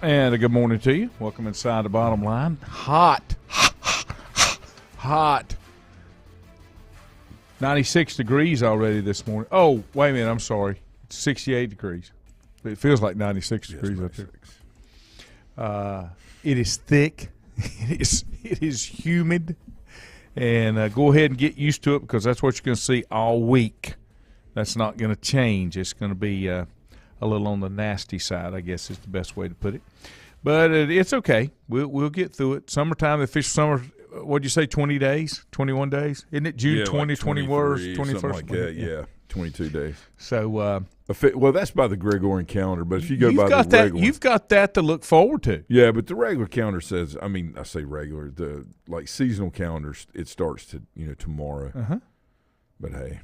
And a good morning to you. Welcome inside the Bottom Line. Hot. 96 degrees already this morning. Oh, wait a minute. I'm sorry. It's 68 degrees. It feels like 96 degrees up here. It is thick. It is humid. And go ahead and get used to it because that's what you're going to see all week. That's not going to change. It's going to be a little on the nasty side, I guess is the best way to put it. But it's okay. We'll get through it. Summertime, the official summer, what'd you say, 20 days, 21 days? Isn't it June 20, 21st? Something like that, yeah. 22 days. So, well, that's by the Gregorian calendar, but if you go by the regular, you've got that to look forward to. Yeah, but the regular calendar says, I mean, I say regular, the seasonal calendars, it starts to tomorrow. Uh-huh. But hey,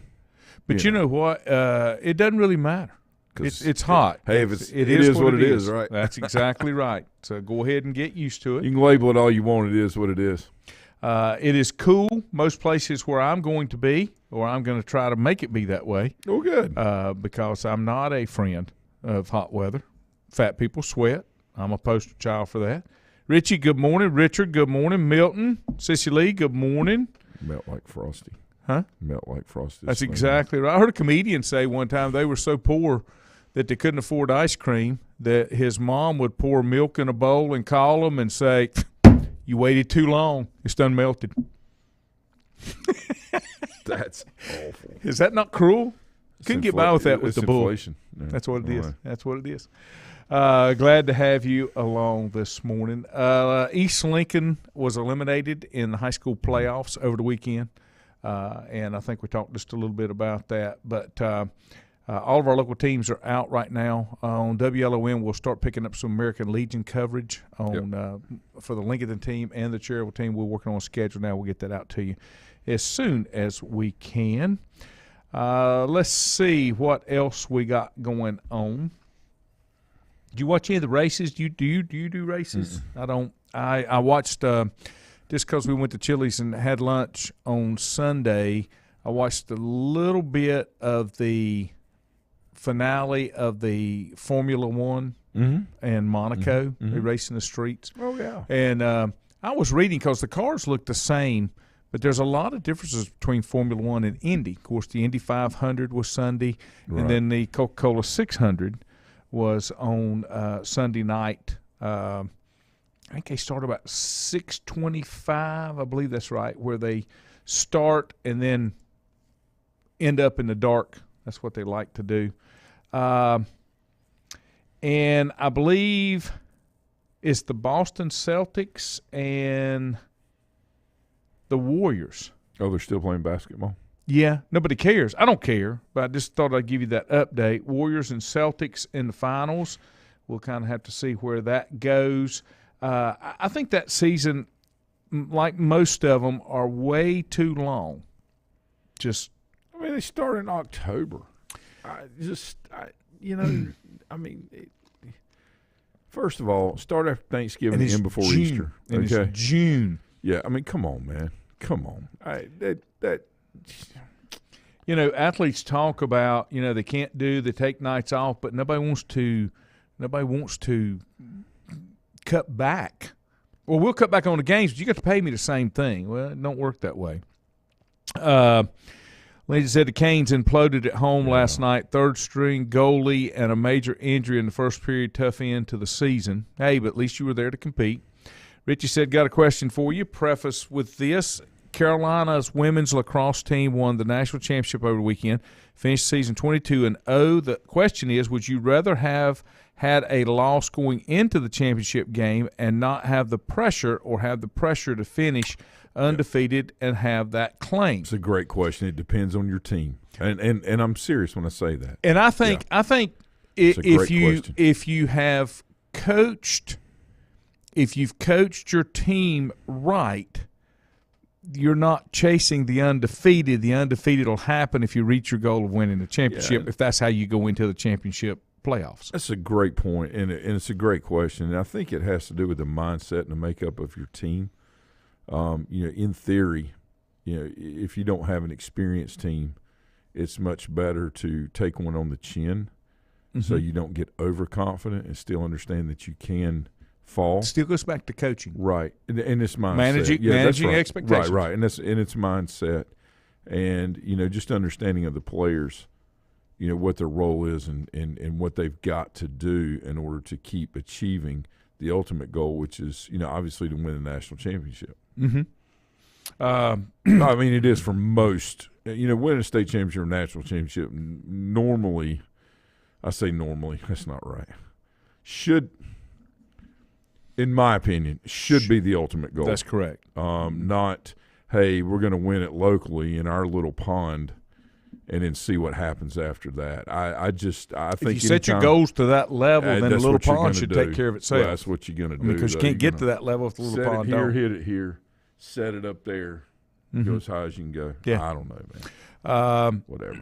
but you know what? It doesn't really matter. It's hot. Hey, it is what it is, right? That's exactly right. So go ahead and get used to it. You can label it all you want. It is what it is. It is cool. Most places where I'm going to be, or I'm going to try to make it be that way. Oh, good. Because I'm not a friend of hot weather. Fat people sweat. I'm a poster child for that. Richie, good morning. Richard, good morning. Milton, Sissy Lee, good morning. Melt like Frosty. Huh? Melt like Frosty. That's exactly right. I heard a comedian say one time they were so poor that they couldn't afford ice cream that his mom would pour milk in a bowl and call him and say, "You waited too long. It's done melted." That's awful. Is that not cruel? Couldn't get by with that with the bull. Inflation. Yeah. That's what it is. Right. That's what it is. Glad to have you along this morning. East Lincoln was eliminated in the high school playoffs over the weekend, and I think we talked just a little bit about that. But all of our local teams are out right now. On WLON, we'll start picking up some American Legion coverage on for the Lincoln team and the Cherryville team. We're working on a schedule now. We'll get that out to you as soon as we can. Let's see what else we got going on. Do you watch any of the races? Do you do races? Mm-hmm. I don't. I watched just because we went to Chili's and had lunch on Sunday. I watched a little bit of the finale of the Formula One and Monaco. Mm-hmm. They race in the streets. Oh, yeah. And I was reading because the cars look the same, but there's a lot of differences between Formula One and Indy. Of course, the Indy 500 was Sunday, right, and then the Coca-Cola 600 was on Sunday night. I think they start about 6:25, I believe that's right, where they start and then end up in the dark. That's what they like to do. And I believe it's the Boston Celtics and the Warriors. Oh, they're still playing basketball? Yeah, nobody cares. I don't care, but I just thought I'd give you that update. Warriors and Celtics in the finals. We'll kind of have to see where that goes. I think that season, like most of them, are way too long. They start in October. First of all, start after Thanksgiving and before June. Easter. And it's June. Yeah, come on, man. Come on. Athletes talk about, they can't they take nights off, but nobody wants to cut back. Well, we'll cut back on the games, but you got to pay me the same thing. Well, it don't work that way. Lady said the Canes imploded at home last night. Third-string goalie and a major injury in the first period. Tough end to the season. Hey, but at least you were there to compete. Richie said, got a question for you. Preface with this. Carolina's women's lacrosse team won the national championship over the weekend. Finished season 22-0. The question is, would you rather have had a loss going into the championship game and not have the pressure, or have the pressure to finish undefeated and have that claim? It's a great question. It depends on your team, and I'm serious when I say that. And I think if you've coached your team right, you're not chasing the undefeated. The undefeated will happen if you reach your goal of winning the championship. If that's how you go into the championship playoffs. That's a great point, and it's a great question. And I think it has to do with the mindset and the makeup of your team. In theory, if you don't have an experienced team, it's much better to take one on the chin so you don't get overconfident and still understand that you can fall. Still goes back to coaching. Right. And it's mindset. Managing right. expectations. Right. And it's mindset and, just understanding of the players, what their role is and what they've got to do in order to keep achieving the ultimate goal, which is, obviously to win the national championship. Mm-hmm. I mean, it is for most. Winning a state championship or national championship, normally, I say normally, that's not right. Should, in my opinion, should be the ultimate goal. That's correct. Not, hey, we're going to win it locally in our little pond and then see what happens after that. I think if you set your goals to that level, then the little pond should take care of itself. Well, that's what you're going to do. Because you can't get to that level if the little pond don't. Hit it here, set it up there, go as high as you can go. Yeah. I don't know, man. Whatever.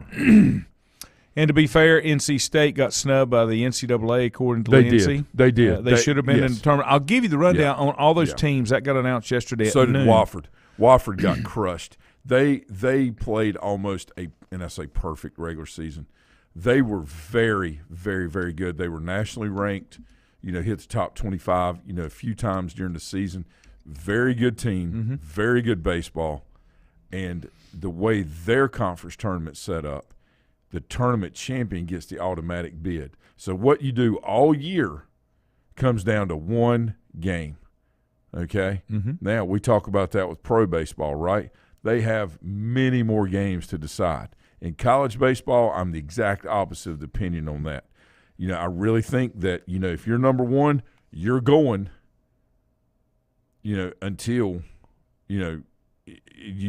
And to be fair, NC State got snubbed by the NCAA according to Lindsay. They did. They should have been in the tournament. I'll give you the rundown on all those teams that got announced yesterday. So at did noon. Wofford. Wofford got crushed. They played almost and I say perfect regular season. They were very, very, very good. They were nationally ranked, hit the top 25, a few times during the season. Very good team, very good baseball. And the way their conference tournament set up, the tournament champion gets the automatic bid. So what you do all year comes down to one game, okay? Now, we talk about that with pro baseball, right? They have many more games to decide. In college baseball, I'm the exact opposite of the opinion on that. I really think that, if you're number one, you're going, until, you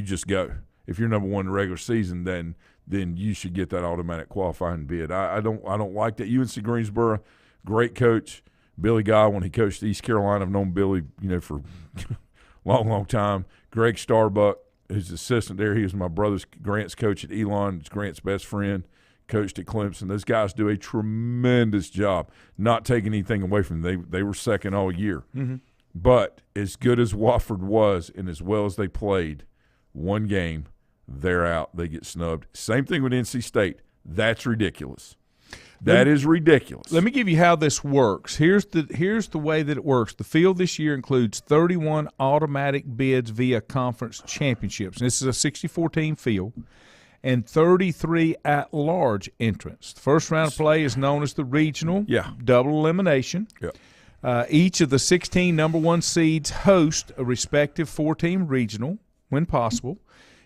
just go. If you're number one in the regular season, then you should get that automatic qualifying bid. I don't like that. UNC Greensboro, great coach. Billy Guy, when he coached East Carolina, I've known Billy, for a long, long time. Greg Starbuck, who's assistant there. He was my brother's Grant's coach at Elon. It's Grant's best friend, coached at Clemson. Those guys do a tremendous job, not taking anything away from them. They were second all year. But as good as Wofford was and as well as they played, one game, they're out. They get snubbed. Same thing with NC State. That's ridiculous. That is ridiculous. Let me give you how this works. Here's the way that it works. The field this year includes 31 automatic bids via conference championships. This is a 64-team field, and 33 at-large entrants. The first round of play is known as the regional, double elimination. Each of the 16 number one seeds host a respective 4-team regional when possible.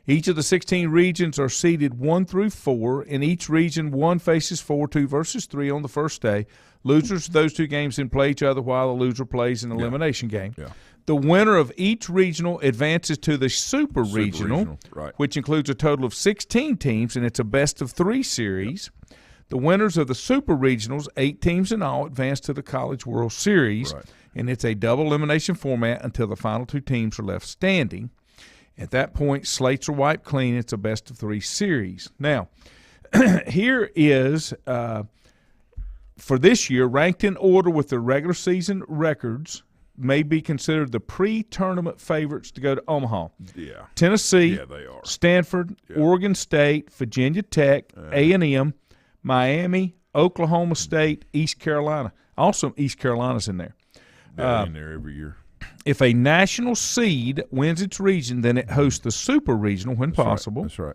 Each of the 16 regions are seeded 1 through 4. In each region, 1 faces 4, 2 versus 3 on the first day. Losers of those 2 games then play each other while the loser plays an elimination game. The winner of each regional advances to the super regional, which includes a total of 16 teams, and it's a best-of-3 series. The winners of the super regionals, 8 teams in all, advance to the College World Series, and it's a double elimination format until the final 2 teams are left standing. At that point, slates are wiped clean. It's a best-of-3 series. Now, here is, for this year, ranked in order with their regular season records, may be considered the pre-tournament favorites to go to Omaha. Tennessee, they are. Stanford, Oregon State, Virginia Tech, A&M, Miami, Oklahoma State, East Carolina. Also, East Carolina's in there. They're in there every year. If a national seed wins its region, then it hosts the super regional when possible. That's right.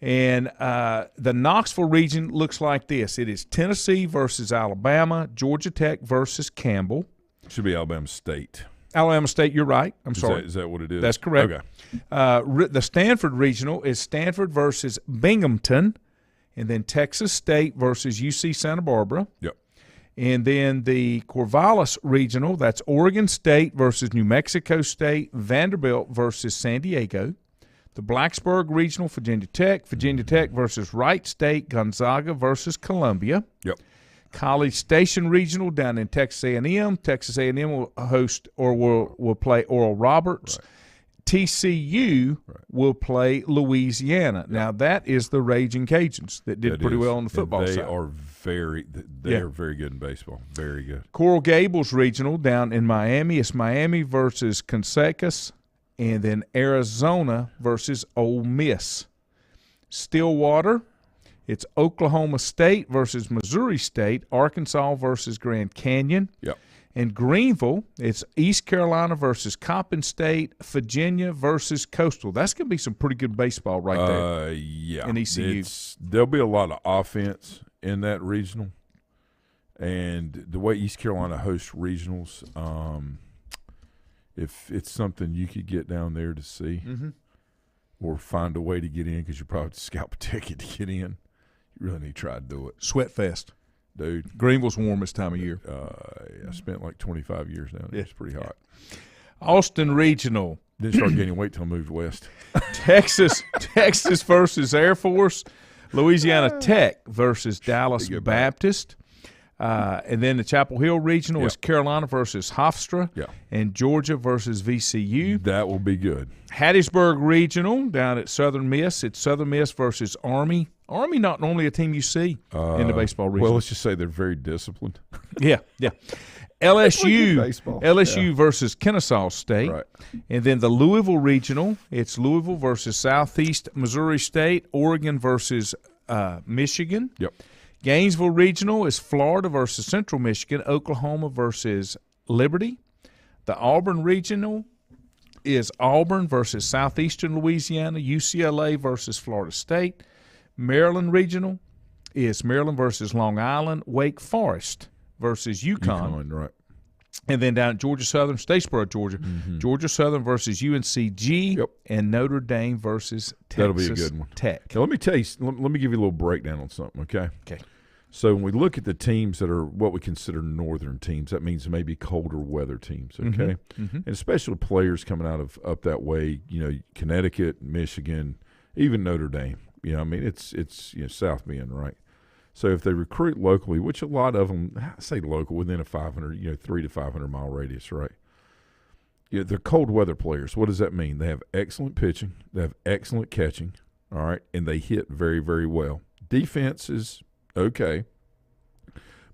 And the Knoxville region looks like this. It is Tennessee versus Alabama, Georgia Tech versus Campbell. It should be Alabama State. Alabama State, you're right. I'm sorry. Is that what it is? That's correct. Okay. The Stanford regional is Stanford versus Binghamton, and then Texas State versus UC Santa Barbara. And then the Corvallis regional, that's Oregon State versus New Mexico State, Vanderbilt versus San Diego. The Blacksburg regional, Virginia Tech versus Wright State, Gonzaga versus Columbia. College Station regional down in Texas A&M. Texas A&M will host or will play Oral Roberts. TCU will play Louisiana. Now, that is the Raging Cajuns that did pretty well on the football side. They are very good in baseball. Very good. Coral Gables regional down in Miami. It's Miami versus Consecas, and then Arizona versus Ole Miss. Stillwater It's Oklahoma State versus Missouri State, Arkansas versus Grand Canyon. Yep. In Greenville, it's East Carolina versus Coppin State, Virginia versus Coastal. That's going to be some pretty good baseball right there. Yeah. In ECU. There'll be a lot of offense in that regional. And the way East Carolina hosts regionals, if it's something you could get down there to see or find a way to get in, because you probably have to scalp a ticket to get in, you really need to try to do it. Sweat Fest. Dude. Greenville's warmest time of year. I spent like 25 years down there. It's pretty hot. Austin Regional. Didn't start gaining weight till I moved west. Texas versus Air Force. Louisiana Tech versus Dallas Baptist. And then the Chapel Hill Regional is Carolina versus Hofstra. And Georgia versus VCU. That will be good. Hattiesburg Regional down at Southern Miss. It's Southern Miss versus Army. Army not normally a team you see in the baseball region. Well, let's just say they're very disciplined. Yeah. LSU versus Kennesaw State. Right. And then the Louisville Regional, it's Louisville versus Southeast Missouri State, Oregon versus Michigan. Yep. Gainesville Regional is Florida versus Central Michigan, Oklahoma versus Liberty. The Auburn Regional is Auburn versus Southeastern Louisiana, UCLA versus Florida State. Maryland Regional is Maryland versus Long Island, Wake Forest versus UConn. Right. And then down at Georgia Southern, Statesboro, Georgia, Georgia Southern versus UNCG, and Notre Dame versus Texas That'll be a good one. Tech. Now, let me tell you. Let me give you a little breakdown on something, okay? Okay. So when we look at the teams that are what we consider northern teams, that means maybe colder weather teams, okay? And especially players coming out of up that way, Connecticut, Michigan, even Notre Dame. I mean, it's South Bend, right? So if they recruit locally, which a lot of them, I say local, within a 500, 3 to 500 mile radius, right? Yeah, they're cold weather players. What does that mean? They have excellent pitching, they have excellent catching, all right, and they hit very, very well. Defense is okay,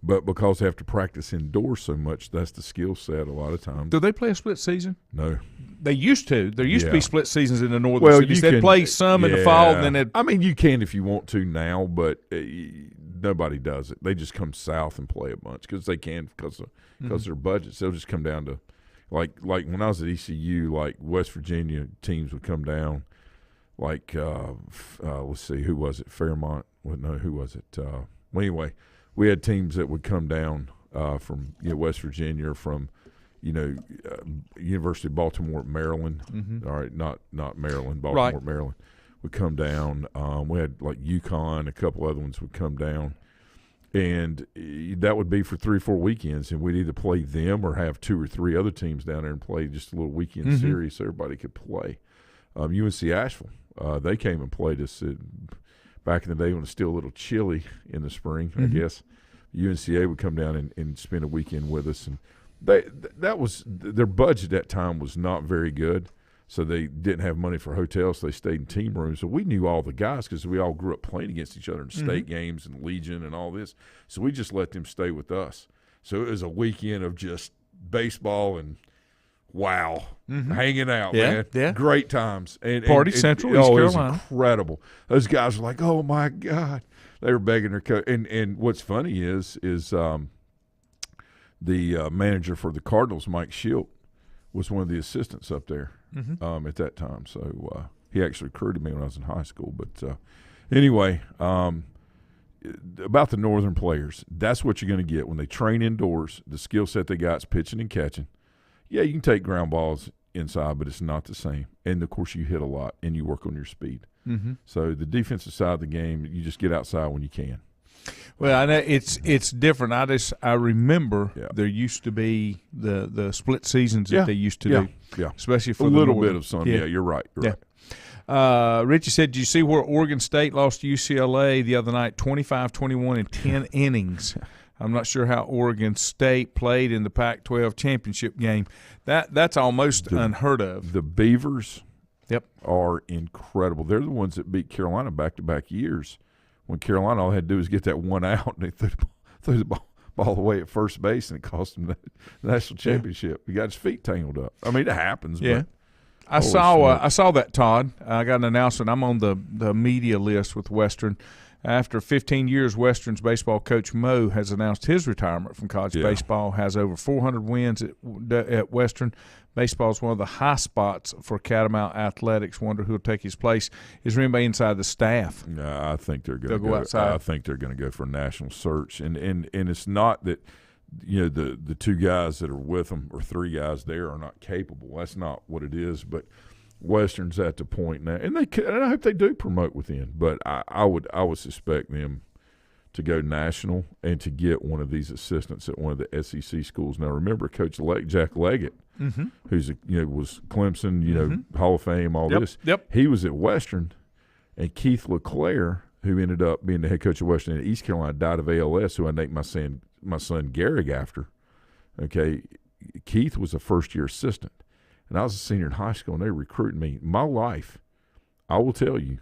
but because they have to practice indoors so much, that's the skill set a lot of times. Do they play a split season? No. They used to. There used to be split seasons in the northern cities. They'd play some in the fall, and then they'd – I mean, you can if you want to now, but nobody does it. They just come south and play a bunch because they can because of their budgets. They'll just come down to like when I was at ECU, like West Virginia teams would come down. Like let's see, who was it? Fairmont? Well, no, who was it? Well, anyway, we had teams that would come down from West Virginia or from University of Baltimore, Maryland. All right, not Maryland, Baltimore, Maryland would come down. We had like UConn, a couple other ones would come down, and that would be for 3 or 4 weekends, and we'd either play them or have 2 or 3 other teams down there and play just a little weekend series so everybody could play. UNC Asheville, they came and played us back in the day when it was still a little chilly in the spring, I guess. UNCA would come down and spend a weekend with us, and that was their budget at that time was not very good, so they didn't have money for hotels, so they stayed in team rooms. So we knew all the guys because we all grew up playing against each other in state games and Legion and all this. So we just let them stay with us. So it was a weekend of just baseball and hanging out, man. Yeah. Great times. Party Central, East Carolina. It was incredible. Those guys were like, oh, my God. They were begging their coach. And what's funny is the manager for the Cardinals, Mike Schilt, was one of the assistants up there at that time. So he actually recruited me when I was in high school. But anyway, about the northern players, that's what you're going to get when they train indoors. The skill set they got is pitching and catching. Yeah, you can take ground balls inside, but it's not the same. And, of course, you hit a lot and you work on your speed. So the defensive side of the game, you just get outside when you can. Well, I know it's different. I remember there used to be the split seasons that they used to do. Yeah, especially for a the little northern. bit of sun. Yeah, you're right. You're right. Richie said, did you see where Oregon State lost to UCLA the other night, 25-21 in 10 innings? I'm not sure how Oregon State played in the Pac-12 championship game. That's almost unheard of. The Beavers are incredible. They're the ones that beat Carolina back-to-back years. When Carolina, all they had to do was get that one out, and they threw the ball away at first base, and it cost them the national championship. He got his feet tangled up. I mean, it happens. Yeah. But I saw that, Todd. I got an announcement. I'm on the media list with Western. After 15 years, Western's baseball coach Mo has announced his retirement from college baseball. Has over 400 wins at Western. Baseball is one of the high spots for Catamount athletics. Wonder who will take his place. Is there anybody inside the staff? No, I think they're going to go outside. I think they're going to go for a national search, and it's not that the two guys that are with them or three guys there are not capable. That's not what it is. But Western's at the point now, and I hope they do promote within. But I would suspect them to go national and to get one of these assistants at one of the SEC schools. Now, remember, Coach Jack Leggett, who's was Clemson, Hall of Fame, all this. Yep. He was at Western, and Keith LeClaire, who ended up being the head coach of Western in East Carolina, died of ALS, who I named my son Garrick after. Okay, Keith was a first-year assistant, and I was a senior in high school, and they recruited me. My life, I will tell you,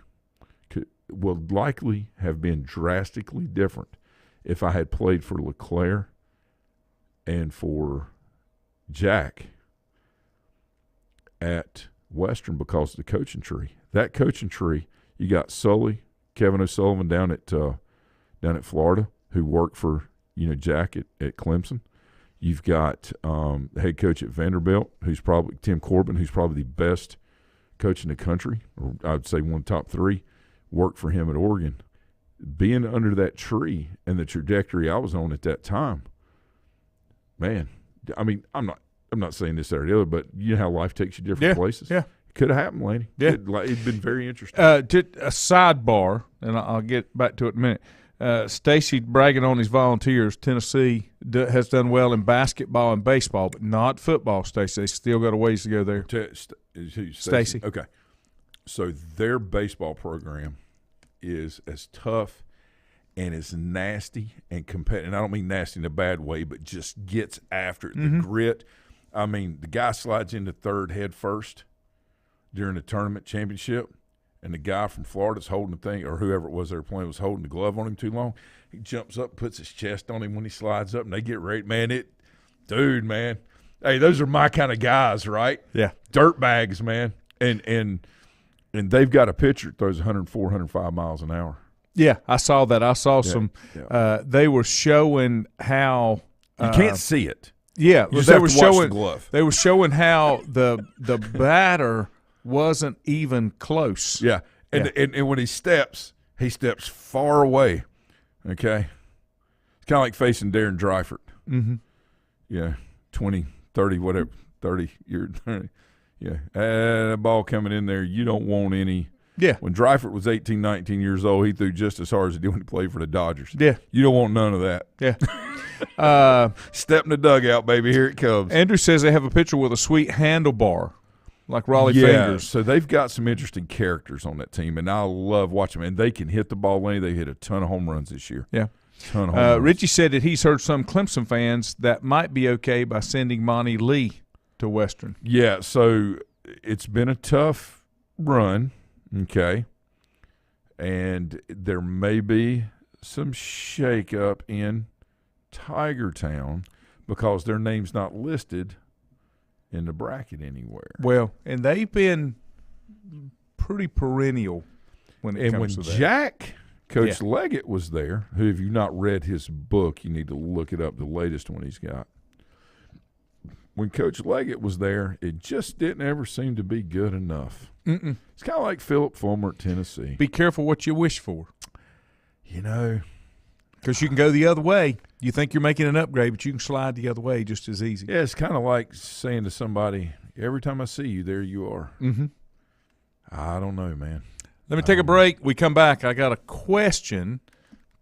will likely have been drastically different if I had played for LeClaire and for Jack at Western because of the coaching tree. That coaching tree, you got Sully, Kevin O'Sullivan down at Florida, who worked for Jack at Clemson. You've got head coach at Vanderbilt, who's probably Tim Corbin, who's probably the best coach in the country, or I would say one of the top three. Worked for him at Oregon. Being under that tree and the trajectory I was on at that time, man. I mean, I'm not saying this or the other, but you know how life takes you different places. Yeah, could have happened, Laney. Yeah, it'd been very interesting. Just a sidebar, and I'll get back to it in a minute. Stacy bragging on his Volunteers. Tennessee has done well in basketball and baseball, but not football. Stacy, they still got a ways to go there. Stacy. Okay, so their baseball program is as tough and as nasty and competitive. And I don't mean nasty in a bad way, but just gets after it. The grit. I mean, the guy slides into third head first during the tournament championship, and the guy from Florida's holding the thing, or whoever it was they were playing was holding the glove on him too long. He jumps up, puts his chest on him when he slides up, and they get ready. Man, man. Hey, those are my kind of guys, right? Yeah. Dirt bags, man. And they've got a pitcher that throws 104, 105 miles an hour. Yeah, I saw that. I saw some. They were showing how you can't see it. Yeah, you just have to watch the glove. They were showing how the batter wasn't even close. Yeah, and when he steps far away. Okay, it's kind of like facing Darren Dreifert. Yeah, 20, 30, whatever, 30 years. Yeah, that ball coming in there, you don't want any. Yeah. When Dreifert was 18, 19 years old, he threw just as hard as he did when he played for the Dodgers. Yeah. You don't want none of that. Yeah. Step in the dugout, baby. Here it comes. Andrew says they have a pitcher with a sweet handlebar, like Raleigh Fingers. So they've got some interesting characters on that team, and I love watching them. And they can hit the ball lane. They hit a ton of home runs this year. Yeah. Ton of home runs. Richie said that he's heard some Clemson fans that might be okay by sending Monty Lee to Western. Yeah, so it's been a tough run, okay, and there may be some shakeup in Tiger Town because their name's not listed in the bracket anywhere. Well, and they've been pretty perennial when it comes to that. And when Jack, Coach Leggett, was there, who, if you've not read his book, you need to look it up, the latest one he's got. When Coach Leggett was there, it just didn't ever seem to be good enough. It's kind of like Philip Fulmer at Tennessee. Be careful what you wish for. Because you can go the other way. You think you're making an upgrade, but you can slide the other way just as easy. Yeah, it's kind of like saying to somebody, every time I see you, there you are. I don't know, man. Let me take a break. We come back. I got a question,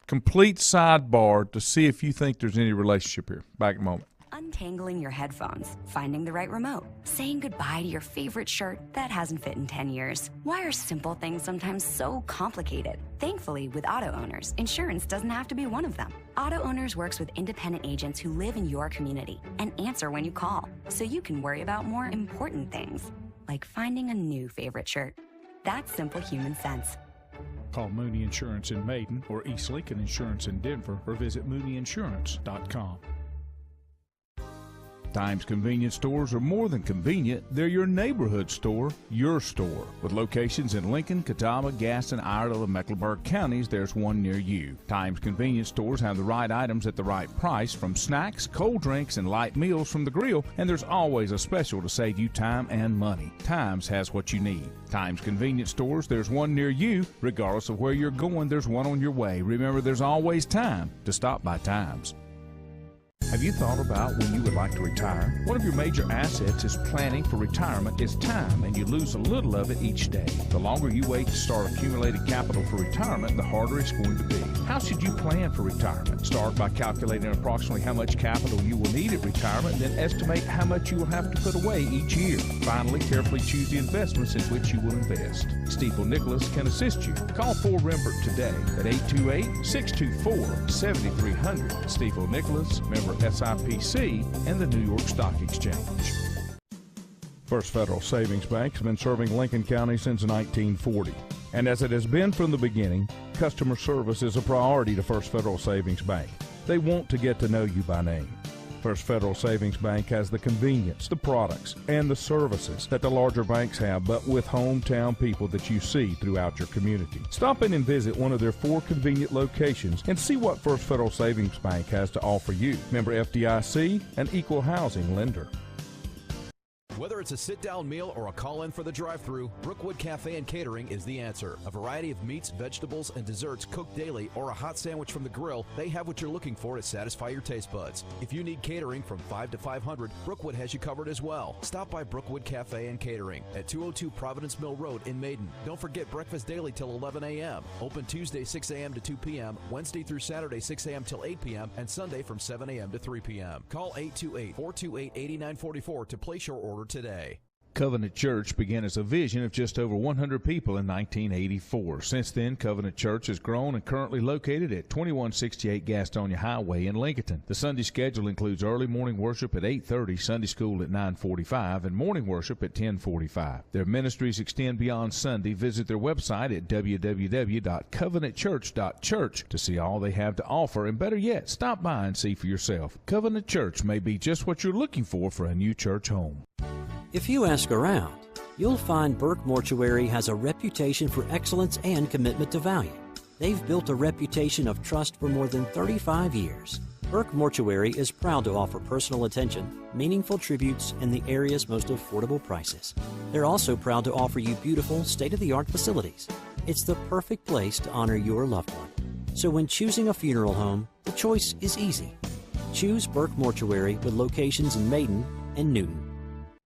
complete sidebar, to see if you think there's any relationship here. Back in a moment. Untangling your headphones, finding the right remote, saying goodbye to your favorite shirt that hasn't fit in 10 years. Why are simple things sometimes so complicated? Thankfully, with auto owners, insurance doesn't have to be one of them. Auto Owners works with independent agents who live in your community and answer when you call, so you can worry about more important things, like finding a new favorite shirt. That's simple human sense. Call Mooney Insurance in Maiden or East Lincoln Insurance in Denver or visit mooneyinsurance.com. Times convenience stores are more than convenient. They're your neighborhood store, your store. With locations in Lincoln, Catawba, Gaston, Iredell, and Mecklenburg counties, there's one near you. Times convenience stores have the right items at the right price, from snacks, cold drinks, and light meals from the grill, and there's always a special to save you time and money. Times has what you need. Times convenience stores, there's one near you. Regardless of where you're going, there's one on your way. Remember, there's always time to stop by Times. Have you thought about when you would like to retire? One of your major assets is planning for retirement is time, and you lose a little of it each day. The longer you wait to start accumulating capital for retirement, the harder it's going to be. How should you plan for retirement? Start by calculating approximately how much capital you will need at retirement, then estimate how much you will have to put away each year. Finally, carefully choose the investments in which you will invest. Stifel Nicholas can assist you. Call Ford Rembert today at 828-624-7300. Stifel Nicholas, member SIPC, and the New York Stock Exchange. First Federal Savings Bank has been serving Lincoln County since 1940. And as it has been from the beginning, customer service is a priority to First Federal Savings Bank. They want to get to know you by name. First Federal Savings Bank has the convenience, the products, and the services that the larger banks have, but with hometown people that you see throughout your community. Stop in and visit one of their 4 convenient locations and see what First Federal Savings Bank has to offer you. Member FDIC, an equal housing lender. Whether it's a sit-down meal or a call-in for the drive-thru, Brookwood Cafe and Catering is the answer. A variety of meats, vegetables, and desserts cooked daily, or a hot sandwich from the grill, they have what you're looking for to satisfy your taste buds. If you need catering from 5 to 500, Brookwood has you covered as well. Stop by Brookwood Cafe and Catering at 202 Providence Mill Road in Maiden. Don't forget breakfast daily till 11 a.m. Open Tuesday 6 a.m. to 2 p.m., Wednesday through Saturday 6 a.m. till 8 p.m., and Sunday from 7 a.m. to 3 p.m. Call 828-428-8944 to place your order today. Covenant Church began as a vision of just over 100 people in 1984. Since then, Covenant Church has grown and currently located at 2168 Gastonia Highway in Lincoln. The Sunday schedule includes early morning worship at 8:30, Sunday school at 9:45, and morning worship at 10:45. Their ministries extend beyond Sunday. Visit their website at www.covenantchurch.church to see all they have to offer, and better yet, stop by and see for yourself. Covenant Church may be just what you're looking for a new church home. If you ask around, you'll find Burke Mortuary has a reputation for excellence and commitment to value. They've built a reputation of trust for more than 35 years. Burke Mortuary is proud to offer personal attention, meaningful tributes, and the area's most affordable prices. They're also proud to offer you beautiful, state-of-the-art facilities. It's the perfect place to honor your loved one. So when choosing a funeral home, the choice is easy. Choose Burke Mortuary with locations in Maiden and Newton.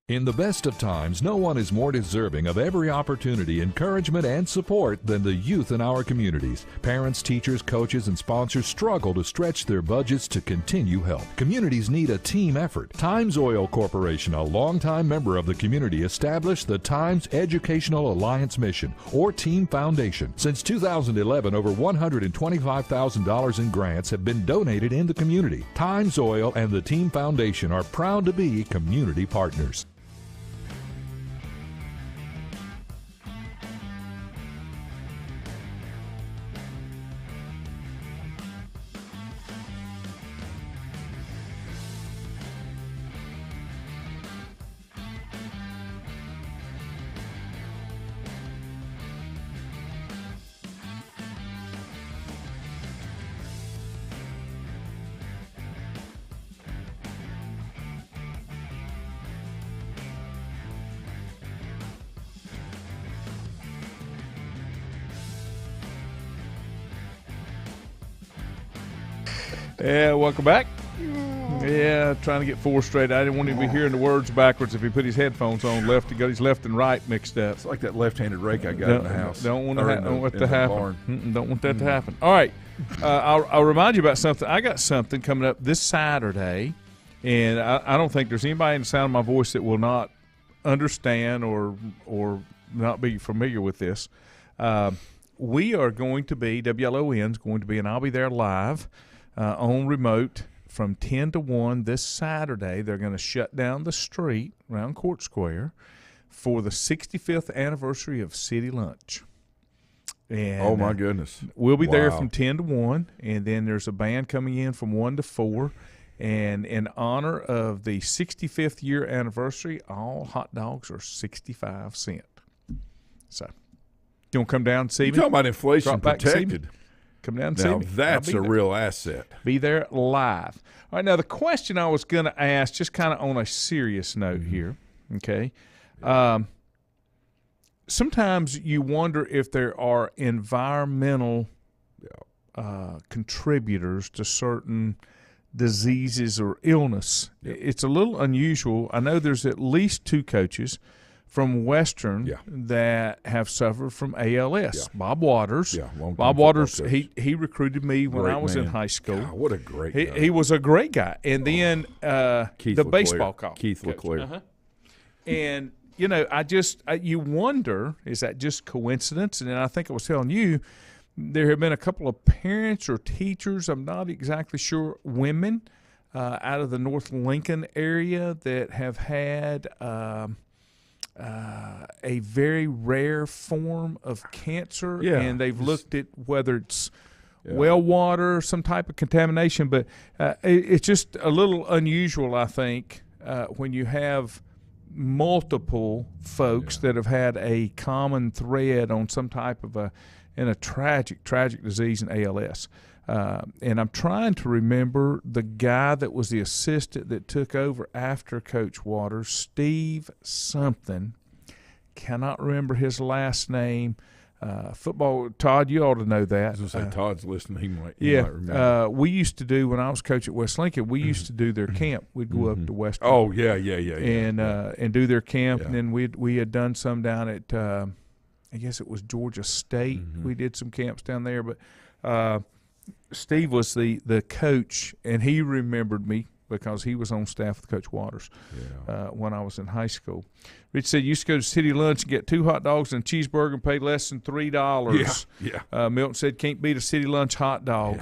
In the best of times, no one is more deserving of every opportunity, encouragement, and support than the youth in our communities. Parents, teachers, coaches, and sponsors struggle to stretch their budgets to continue help. Communities need a team effort. Times Oil Corporation, a longtime member of the community, established the Times Educational Alliance Mission, or Team Foundation. Since 2011, over $125,000 in grants have been donated in the community. Times Oil and the Team Foundation are proud to be community partners. Yeah, welcome back. Yeah, trying to get 4 straight. I didn't want him to be hearing the words backwards if he put his headphones on. He got his left and right mixed up. It's like that left-handed rake I got in the house. Don't want that to happen. Don't want that to happen. All right, I'll remind you about something. I got something coming up this Saturday, and I don't think there's anybody in the sound of my voice that will not understand or not be familiar with this. We are going to be, WLON's going to be, and I'll be there live on remote from 10 to 1 this Saturday. They're going to shut down the street around Court Square for the 65th anniversary of City Lunch. And, oh, my goodness. We'll be there from 10 to 1, and then there's a band coming in from 1 to 4. And in honor of the 65th year anniversary, all hot dogs are 65 cents. So, you want to come down and see You're me? talking about inflation Drop back and see me. protected. Come down and see Now, me. that's I'll a be there. real asset. Be there live. All right, now the question I was going to ask, just kind of on a serious note here, okay? Sometimes you wonder if there are environmental contributors to certain diseases or illness. It's a little unusual. I know there's at least 2 coaches from Western that have suffered from ALS. Bob Waters. Bob Waters, he recruited me when I was in high school. God, what a great guy. He was a great guy. And then the baseball coach. Keith LeClaire. Uh-huh. And, you know, you wonder, is that just coincidence? And then I think I was telling you, there have been a couple of parents or teachers, I'm not exactly sure, women out of the North Lincoln area that have had a very rare form of cancer, and they've looked at whether it's well water, some type of contamination, but it's just a little unusual, I think, when you have multiple folks that have had a common thread on some type of a tragic disease in ALS. And I'm trying to remember the guy that was the assistant that took over after Coach Waters, Steve something. Cannot remember his last name. Football, Todd, you ought to know that. I was going to say, Todd's listening. He might remember. We used to do, when I was coach at West Lincoln, we used to do their camp. We'd go up to West Lincoln. Oh, yeah. And do their camp. Yeah. And then we had done some down at, I guess it was Georgia State. We did some camps down there. But Steve was the coach, and he remembered me because he was on staff with Coach Waters when I was in high school. Rich said, you used to go to city lunch and get 2 hot dogs and a cheeseburger and pay less than $3. Yeah. Milton said, can't beat a city lunch hot dog.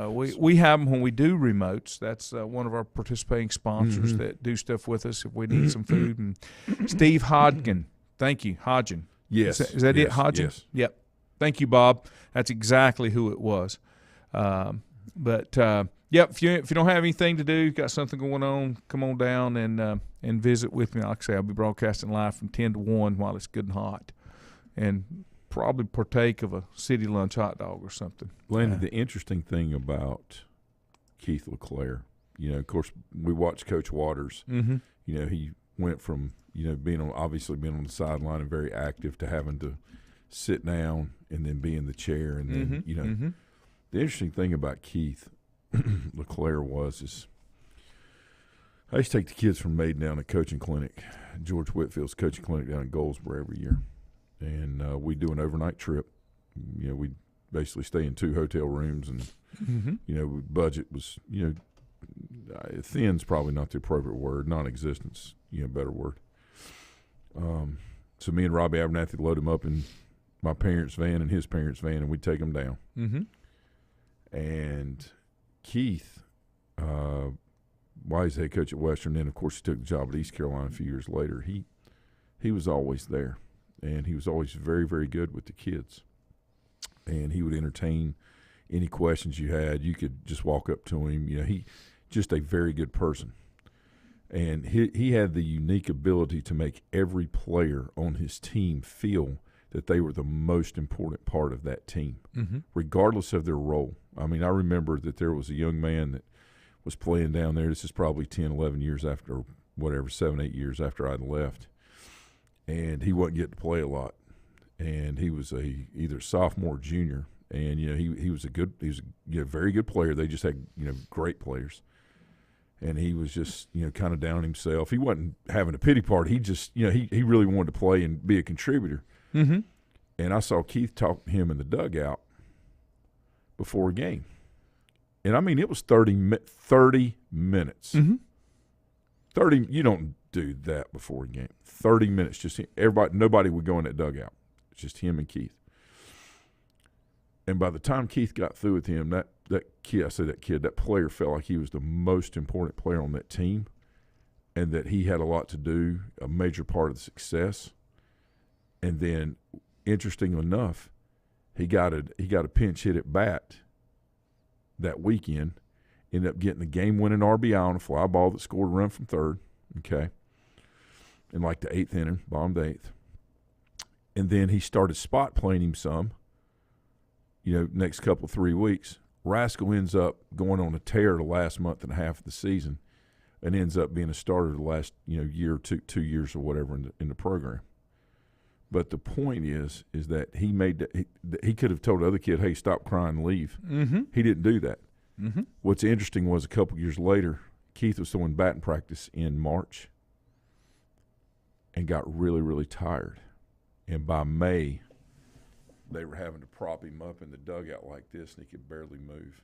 We have them when we do remotes. That's one of our participating sponsors that do stuff with us if we need some food. And Steve Hodgkin, thank you, Hodgkin. Yes. Is that it, Hodgkin? Yes. Yep. Thank you, Bob. That's exactly who it was. If you don't have anything to do, got something going on, come on down and visit with me. Like I say, I'll be broadcasting live from 10 to 1 while it's good and hot, and probably partake of a city lunch hot dog or something. Landon, the interesting thing about Keith LeClaire, of course, we watched Coach Waters. Mm-hmm. He went from being on the sideline and very active to having to sit down and then be in the chair, and then the interesting thing about Keith LeClaire is I used to take the kids from Maiden down to coaching clinic, George Whitfield's coaching clinic down in Goldsboro every year, and we do an overnight trip. We basically stay in 2 hotel rooms, and budget was thin's probably not the appropriate word, non-existence, better word. So me and Robbie Abernathy load him up in my parents' van and his parents' van, and we'd take them down. Mm-hmm. And Keith, while he's head coach at Western, then of course he took the job at East Carolina a few years later. He was always there, and he was always very, very good with the kids. And he would entertain any questions you had. You could just walk up to him. He just a very good person, and he had the unique ability to make every player on his team feel that they were the most important part of that team, regardless of their role. I mean, I remember that there was a young man that was playing down there. This is probably 10, 11 years after, or whatever, 7, 8 years after I'd left. And he wasn't getting to play a lot. And he was either sophomore or junior. And, he was a very good player. They just had, great players. And he was just, kind of down on himself. He wasn't having a pity party. He just, he really wanted to play and be a contributor. Mm-hmm. And I saw Keith talk to him in the dugout before a game. And, I mean, it was 30 minutes. Mm-hmm. 30 – you don't do that before a game. 30 minutes, just nobody would go in that dugout. It's just him and Keith. And by the time Keith got through with him, that player felt like he was the most important player on that team, and that he had a lot to do, a major part of the success. And then, interesting enough, he got a pinch hit at bat that weekend, Ended up getting the game-winning RBI on a fly ball that scored a run from third, okay, in like the 8th inning, bombed 8th. And then he started spot playing him some, next couple 3 weeks. Rascal ends up going on a tear the last month and a half of the season and ends up being a starter the last, year or 2 years or whatever in the program. But the point is that he could have told the other kid, hey, stop crying and leave. Mm-hmm. He didn't do that. Mm-hmm. What's interesting was a couple years later, Keith was throwing batting practice in March and got really, really tired. And by May, they were having to prop him up in the dugout like this, and he could barely move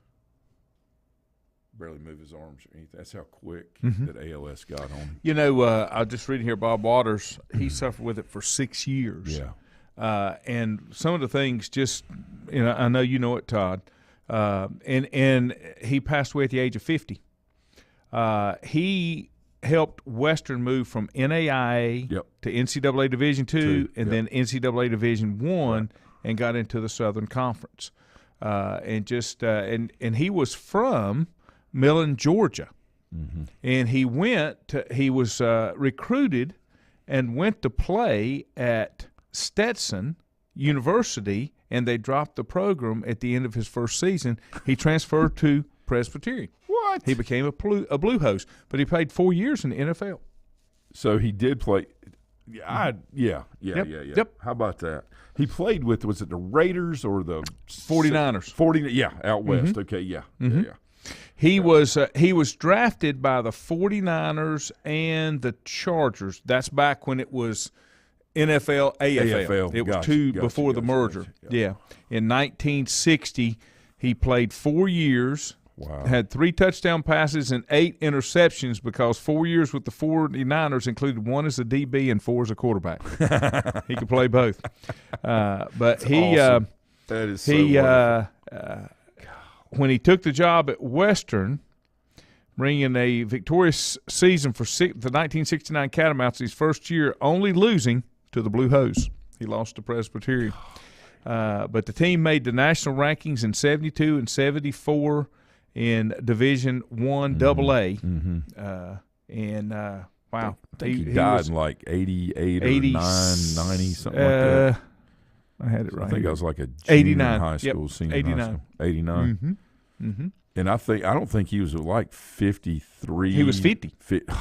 his arms or anything. That's how quick that ALS got on him. I was just reading here, Bob Waters, he suffered with it for 6 years. Yeah. And some of the things just, I know you know it, Todd, and he passed away at the age of 50. He helped Western move from NAIA to NCAA Division II and then NCAA Division I and got into the Southern Conference. And he was from Millen, Georgia. Mm-hmm. And he was recruited and went to play at Stetson University, and they dropped the program at the end of his first season. He transferred to Presbyterian. What? He became a Blue Hose, but he played 4 years in the NFL. So he did play. Yeah. Yep. How about that? He played with, was it the Raiders or the 49ers? Out west. Mm-hmm. Okay, yeah. Mm-hmm. Yeah. He was drafted by the 49ers and the Chargers. That's back when it was NFL, AFL. It was two before the merger. Yeah. In 1960, he played 4 years. Wow. Had 3 touchdown passes and 8 interceptions because 4 years with the 49ers included 1 as a DB and 4 as a quarterback. He could play both. But That's he awesome. That is so wonderful. When he took the job at Western, bringing a victorious season for the 1969 Catamounts his first year, only losing to the Blue Hose. He lost to Presbyterian. But the team made the national rankings in 72 and 74 in Division I AA. Mm-hmm. Wow. I think he died in like 88 or 90, something like that. I had it right. I think here. I was like a junior in high Yep. school, senior 89. in high school. 89. Mm-hmm. Mm-hmm. And I don't think he was like 53. He was 50.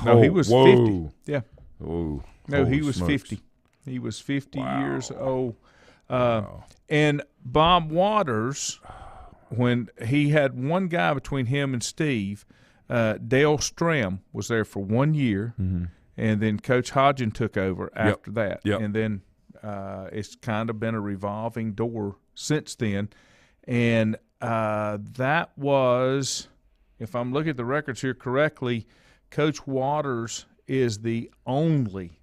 No, he was 50. Yeah. Oh. No, he was smokes. 50. He was 50 Wow. years old. Wow. And Bob Waters, when he had one guy between him and Steve, Dale Stram was there for 1 year, and then Coach Hodgin took over after that. Yep. And then it's kind of been a revolving door since then. And that was, if I'm looking at the records here correctly, Coach Waters is the only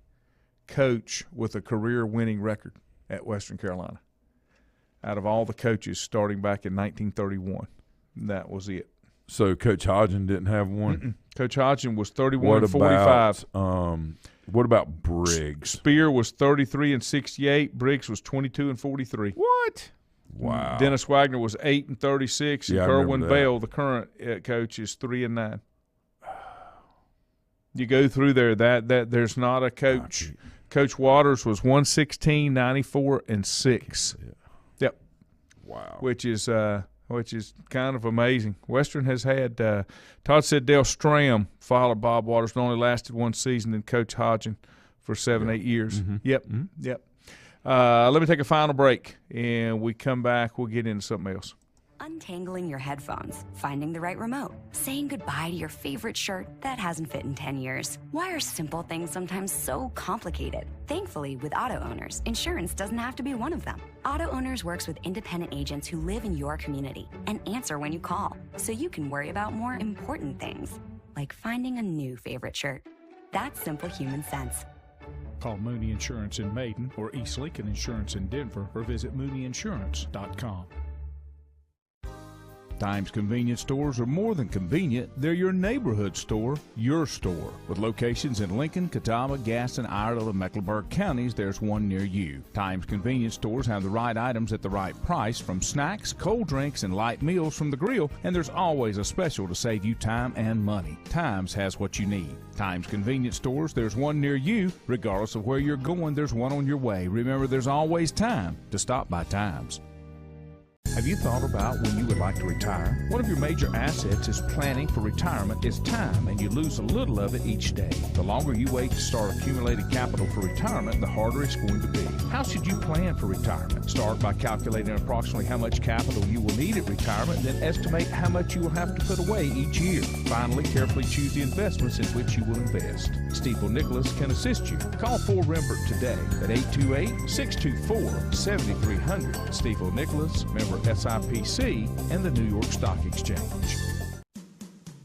coach with a career-winning record at Western Carolina. Out of all the coaches starting back in 1931, that was it. So Coach Hodgin didn't have one? Mm-mm. Coach Hodgin was 31 and 45. What about Briggs? Spear was 33 and 68. Briggs was 22 and 43. What? Wow. Dennis Wagner was 8 and 36. Yeah, and I Kerwin remember that. Bell, the current coach, is 3 and 9. You go through there, that there's not a coach. Coach Waters was 116, 94, and 6. Yeah. Yep. Wow. Which is kind of amazing. Western has had Todd said Dale Stram followed Bob Waters and only lasted one season, and Coach Hodgin for 8 years. Mm-hmm. Yep. Let me take a final break, and we come back. We'll get into something else. Untangling your headphones, finding the right remote, saying goodbye to your favorite shirt that hasn't fit in 10 years. Why are simple things sometimes so complicated? Thankfully, with auto owners, insurance doesn't have to be one of them. Auto Owners works with independent agents who live in your community and answer when you call, so you can worry about more important things, like finding a new favorite shirt. That's simple human sense. Call Mooney Insurance in Maiden or East Lincoln Insurance in Denver or visit mooneyinsurance.com. Times convenience stores are more than convenient. They're your neighborhood store, your store. With locations in Lincoln, Catawba, Gaston, Iredell, and Mecklenburg counties, there's one near you. Times convenience stores have the right items at the right price, from snacks, cold drinks, and light meals from the grill, and there's always a special to save you time and money. Times has what you need. Times convenience stores, there's one near you. Regardless of where you're going, there's one on your way. Remember, there's always time to stop by Times. Have you thought about when you would like to retire? One of your major assets is planning for retirement is time, and you lose a little of it each day. The longer you wait to start accumulating capital for retirement, the harder it's going to be. How should you plan for retirement? Start by calculating approximately how much capital you will need at retirement, then estimate how much you will have to put away each year. Finally, carefully choose the investments in which you will invest. Stifel Nicholas can assist you. Call Ford Rembert today at 828-624-7300. Stifel Nicholas, member SIPC, and the New York Stock Exchange.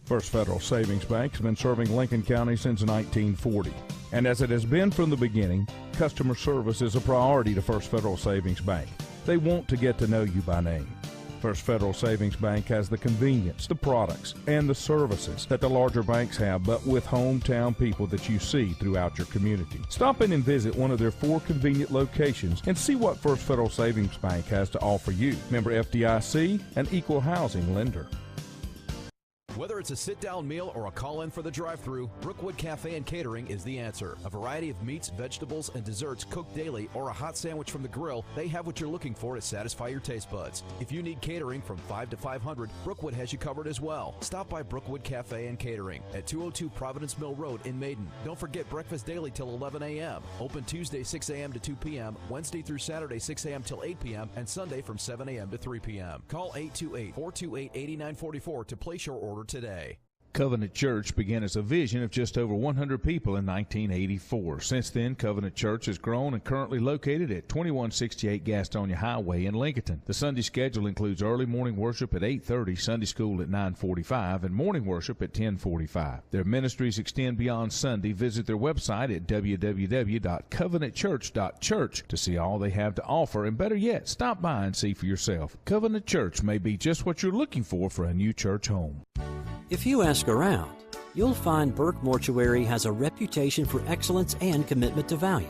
First Federal Savings Bank has been serving Lincoln County since 1940. And as it has been from the beginning, customer service is a priority to First Federal Savings Bank. They want to get to know you by name. First Federal Savings Bank has the convenience, the products, and the services that the larger banks have, but with hometown people that you see throughout your community. Stop in and visit one of their 4 convenient locations and see what First Federal Savings Bank has to offer you. Member FDIC, an equal housing lender. Whether it's a sit-down meal or a call-in for the drive-thru, Brookwood Cafe and Catering is the answer. A variety of meats, vegetables, and desserts cooked daily, or a hot sandwich from the grill, they have what you're looking for to satisfy your taste buds. If you need catering from 5 to 500, Brookwood has you covered as well. Stop by Brookwood Cafe and Catering at 202 Providence Mill Road in Maiden. Don't forget breakfast daily till 11 a.m. Open Tuesday 6 a.m. to 2 p.m., Wednesday through Saturday 6 a.m. till 8 p.m., and Sunday from 7 a.m. to 3 p.m. Call 828-428-8944 to place your order today. Covenant Church began as a vision of just over 100 people in 1984. Since then, Covenant Church has grown and currently located at 2168 Gastonia Highway in Lincoln. The Sunday schedule includes early morning worship at 8:30, Sunday school at 9:45, and morning worship at 10:45. Their ministries extend beyond Sunday. Visit their website at www.covenantchurch.church to see all they have to offer, and better yet, stop by and see for yourself. Covenant Church may be just what you're looking for a new church home. If you ask around, you'll find Burke Mortuary has a reputation for excellence and commitment to value.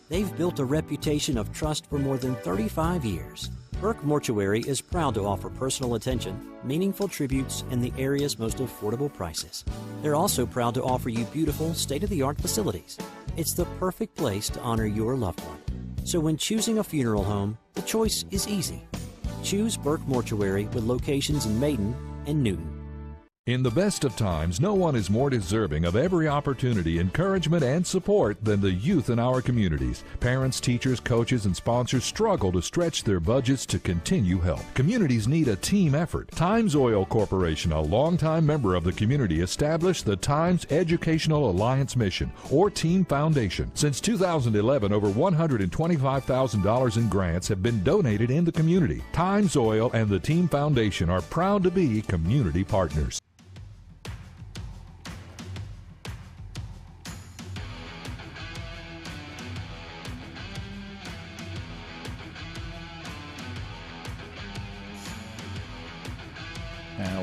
They've built a reputation of trust for more than 35 years. Burke Mortuary is proud to offer personal attention, meaningful tributes, and the area's most affordable prices. They're also proud to offer you beautiful, state-of-the-art facilities. It's the perfect place to honor your loved one. So when choosing a funeral home, the choice is easy. Choose Burke Mortuary with locations in Maiden and Newton. In the best of times, no one is more deserving of every opportunity, encouragement, and support than the youth in our communities. Parents, teachers, coaches, and sponsors struggle to stretch their budgets to continue help. Communities need a team effort. Times Oil Corporation, a longtime member of the community, established the Times Educational Alliance Mission, or Team Foundation. Since 2011, over $125,000 in grants have been donated in the community. Times Oil and the Team Foundation are proud to be community partners.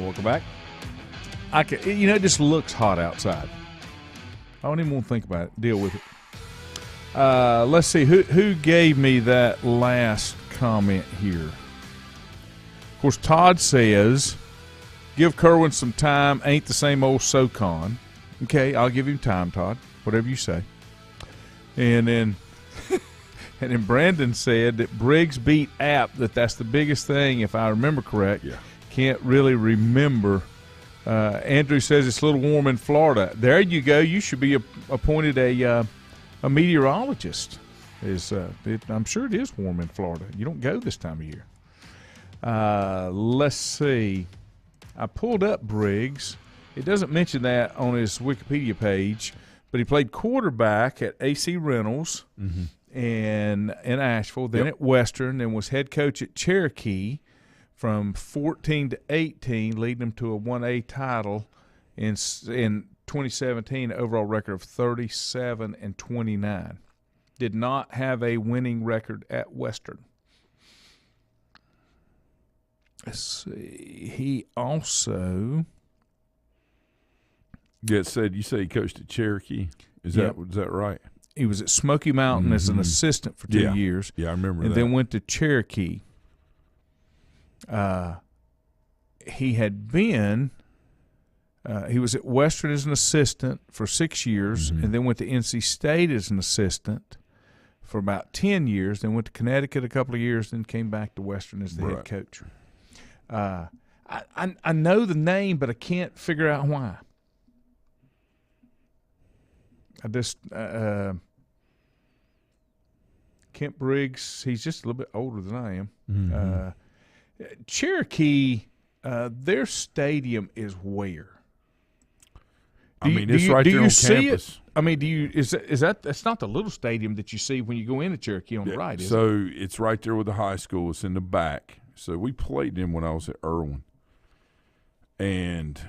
Welcome back. It just looks hot outside. I don't even want to think about it. Deal with it. Let's see. Who gave me that last comment here? Of course, Todd says, give Kerwin some time. Ain't the same old SoCon. Okay, I'll give him time, Todd. Whatever you say. And then Brandon said that Briggs beat App, that's the biggest thing, if I remember correct. Yeah. Can't really remember. Andrew says it's a little warm in Florida. There you go. You should be appointed a meteorologist. I'm sure it is warm in Florida. You don't go this time of year. Let's see. I pulled up Briggs. It doesn't mention that on his Wikipedia page, but he played quarterback at AC Reynolds and in Asheville, then at Western, then was head coach at Cherokee from 14 to 18, leading them to a 1A title in 2017, overall record of 37-29. Did not have a winning record at Western. let's see. He also you say he coached at Cherokee. Is that right? He was at Smoky Mountain as an assistant for 2 years. Yeah, I remember and that. then went to Cherokee. He had been he was at Western as an assistant for 6 years, and then went to NC State as an assistant for about 10 years, then went to Connecticut a couple of years, then came back to Western as the head coach. I know the name, but I can't figure out why. I just Kent Briggs, he's just a little bit older than I am. Cherokee, their stadium is where? It's right there on campus. I mean, is that that's not the little stadium that you see when you go into Cherokee on the right, is it? So it's right there with the high school. It's in the back. So we played them when I was at Irwin. And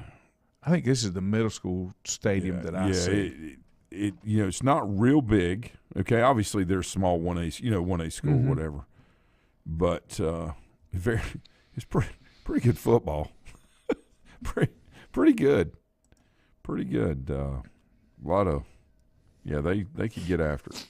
I think this is the middle school stadium that I see. It's not real big. Okay, obviously there's small 1A, 1A school, whatever. But it's pretty good football. pretty good. Pretty good. A lot of they could get after it.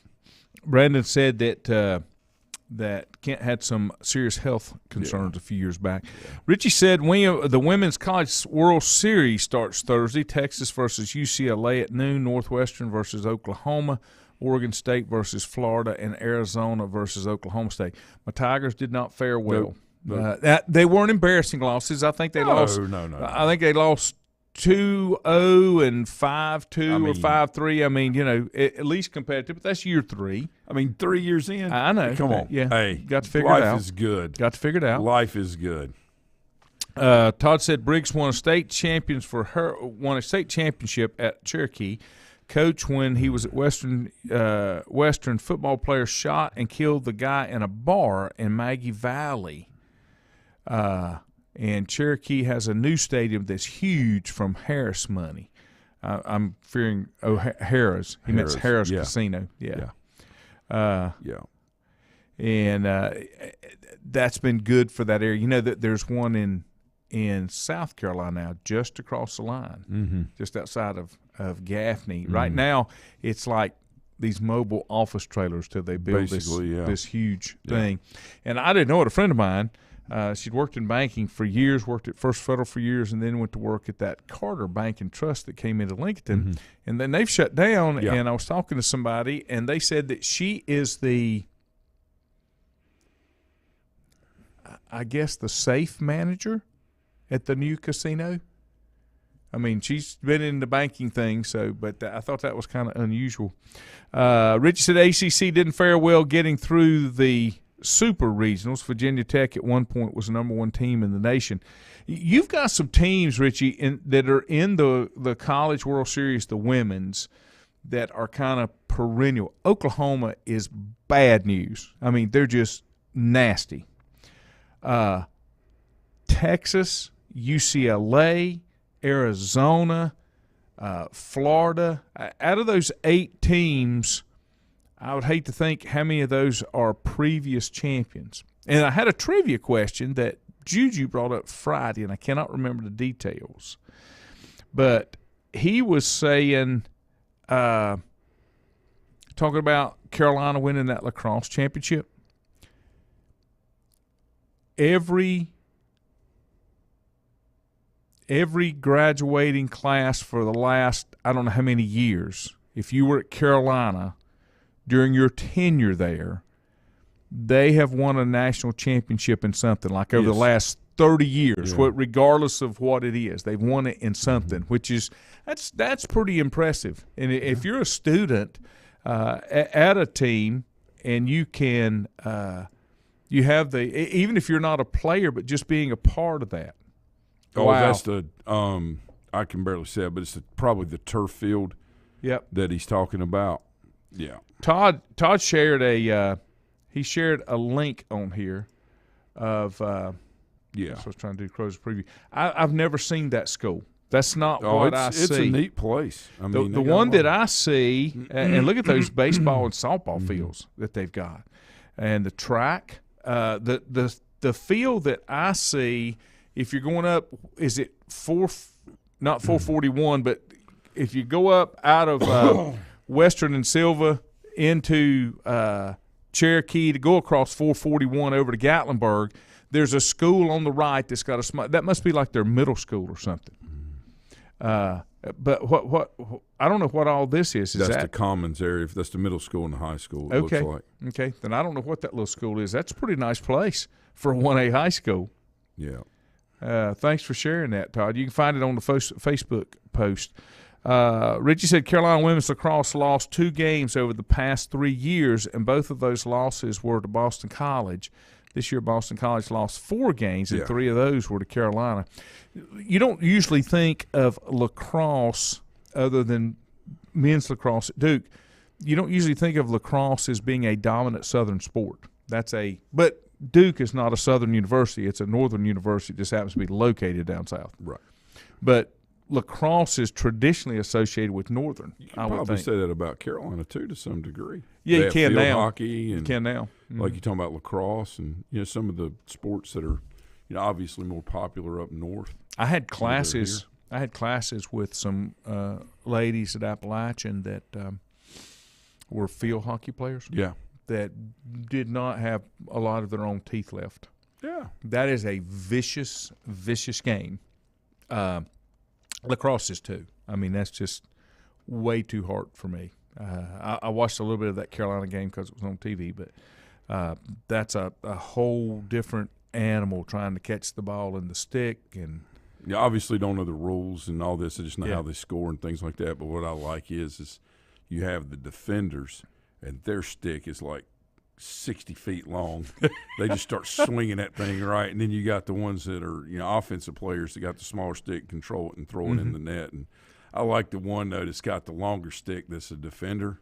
Brandon said that Kent had some serious health concerns a few years back. Richie said the Women's College World Series starts Thursday. Texas versus UCLA at noon, Northwestern versus Oklahoma, Oregon State versus Florida, and Arizona versus Oklahoma State. My Tigers did not fare well. Nope. They weren't embarrassing losses. I think they lost. No. I think they lost 2-0 and 5-2 or 5-3. I mean, at least competitive, but that's year 3. I mean, 3 years in. I know. Come on. Yeah. Hey, got to figure it out. Life is good. Got to figure it out. Life is good. Todd said Briggs won a state championship at Cherokee. Coach, when he was at Western football player shot and killed the guy in a bar in Maggie Valley. And Cherokee has a new stadium that's huge from Harris money. I'm fearing Harris. He meant Harris Casino. Yeah. And that's been good for that area. You know that there's one in South Carolina now, just across the line, just outside of Gaffney. Right now, it's like these mobile office trailers till they build this huge thing. And I didn't know it. A friend of mine, she'd worked in banking for years, worked at First Federal for years, and then went to work at that Carter Bank and Trust that came into Lincoln. And then they've shut down, and I was talking to somebody, and they said that she is the safe manager at the new casino. I mean, she's been in the banking thing, but I thought that was kind of unusual. Richie said ACC didn't fare well getting through the super regionals. Virginia Tech at one point was the number 1 team in the nation. You've got some teams, Richie, that are in the College World Series, the women's, that are kind of perennial. Oklahoma is bad news. I mean, they're just nasty. Texas, UCLA, Arizona, Florida. Out of those 8 teams, I would hate to think how many of those are previous champions. And I had a trivia question that Juju brought up Friday, and I cannot remember the details. But he was saying, talking about Carolina winning that lacrosse championship. Every graduating class for the last, I don't know how many years, if you were at Carolina during your tenure there, they have won a national championship in something, like over the last 30 years, regardless of what it is. They've won it in something, which is that's pretty impressive. And if you're a student at a team and you can you have even if you're not a player, but just being a part of that. Oh, wow. That's I can barely say it, but it's probably the turf field that he's talking about. Yeah. Todd shared he shared a link on here of so I was trying to do Crow's preview. I've never seen that school. That's not what I see. It's a neat place. I mean, the one that I see, and look at those baseball and softball fields that they've got, and the track. The the field that I see, if you're going up, is it not 441, but if you go up out of Western and Silva into Cherokee to go across 441 over to Gatlinburg, there's a school on the right that's got that must be like their middle school or something. But what I don't know what all this is. That's the Commons area. If that's the middle school and the high school, it looks like. Okay, then I don't know what that little school is. That's a pretty nice place for a 1A high school. Yeah. Thanks for sharing that, Todd. You can find it on the Facebook post. Richie said Carolina women's lacrosse lost 2 games over the past 3 years, and both of those losses were to Boston College. This year, Boston College lost 4 games, and 3 of those were to Carolina. You don't usually think of lacrosse other than men's lacrosse at Duke. You don't usually think of lacrosse as being a dominant Southern sport. But Duke is not a Southern university. It's a Northern university. It just happens to be located down south. Right. But lacrosse is traditionally associated with Northern. You can probably say that about Carolina too, to some degree. Yeah, you can now. Hockey and you can now. Mm-hmm. Like you're talking about lacrosse and some of the sports that are obviously more popular up north. I had classes. With some ladies at Appalachian that were field hockey players. Yeah. That did not have a lot of their own teeth left. Yeah. That is a vicious, vicious game. Lacrosse is too. I mean, that's just way too hard for me. I watched a little bit of that Carolina game because it was on TV, but that's a whole different animal trying to catch the ball in the stick. And yeah, obviously don't know the rules and all this. I just know how they score and things like that. But what I like is you have the defenders, and their stick is like 60 feet long. They just start swinging that thing, right? And then you got the ones that are, offensive players that got the smaller stick, control it, and throw it in the net. And I like the one, though, that's got the longer stick that's a defender.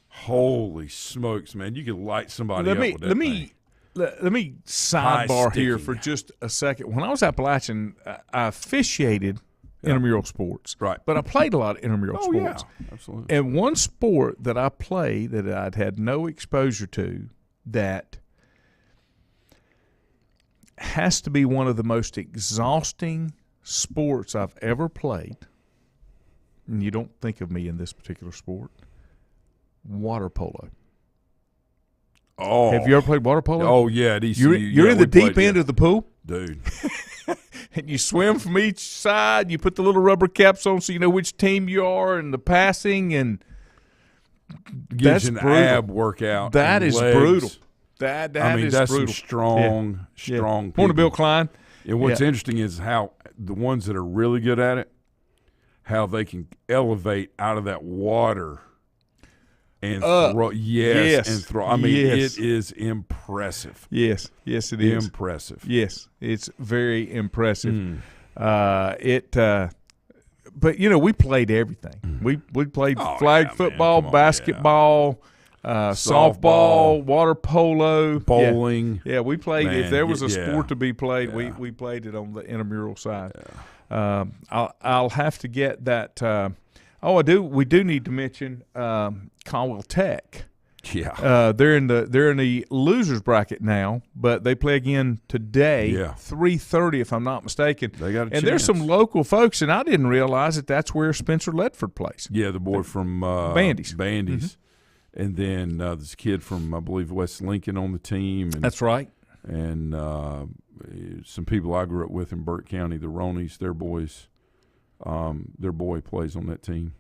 Holy smokes, man. You could light somebody up with that thing. Let me sidebar here for just a second. When I was Appalachian, I officiated intramural sports. Right. But I played a lot of intramural sports. Yeah, absolutely. And one sport that I played that I'd had no exposure to that has to be one of the most exhausting sports I've ever played, and you don't think of me in this particular sport, water polo. Oh. Have you ever played water polo? Oh, yeah, at ECU. You're in the deep end of the pool? Dude. And you swim from each side. You put the little rubber caps on so you know which team you are and the passing. And gives you an ab workout. That is legs. brutal. That is that's brutal. Some strong people. Morning, Bill Klein. And what's interesting is how the ones that are really good at it, how they can elevate out of that water and throw. Yes, and throw. I mean, it is impressive. Yes, it is. Impressive. Yes, it's very impressive. But we played everything. We played flag football, basketball, softball, water polo, bowling. Yeah, we played. If there was a sport to be played, we played it on the intramural side. Yeah. I'll have to get that. I do. We do need to mention Conwell Tech. Yeah, they're in the losers bracket now, but they play again today, 3:30 if I'm not mistaken. They got a chance. There's some local folks, and I didn't realize that's where Spencer Ledford plays. Yeah, the boy from Bandy's. Mm-hmm. And then this kid from I believe West Lincoln on the team. And, that's right. And some people I grew up with in Burke County, the Ronies, their boys. Their boy plays on that team.